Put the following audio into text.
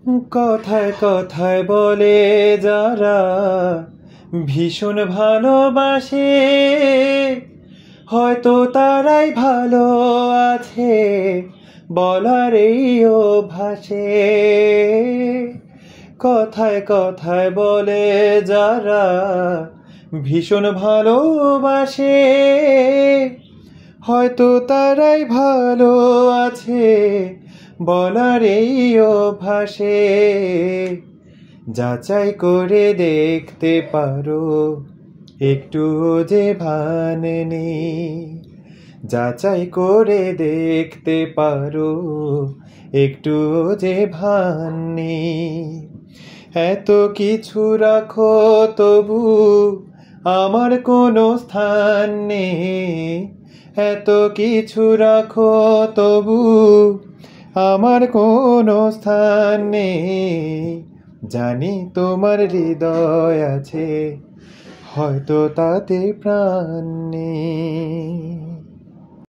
কথায় কথায় বলে যারা ভীষণ ভালোবাসে, হয়তো তারাই ভালো আছে বলার এই অভ্যাসে। কথায় কথায় বলে যারা ভীষণ ভালোবাসে, হয়তো তারাই ভালো আছে বলার এই অভ্যাসে। যাচাই করে দেখতে পারো একটু যে ভান নেই, যাচাই করে দেখতে পারো একটু যে ভান নেই। এত কিছু রাখো তবু আমার কোনো স্থান নেই, এত কিছু রাখো তবু আমার কোনো স্থান নেই। জানি তোমার হৃদয় আছে, হয়তো তাতে প্রাণ নেই।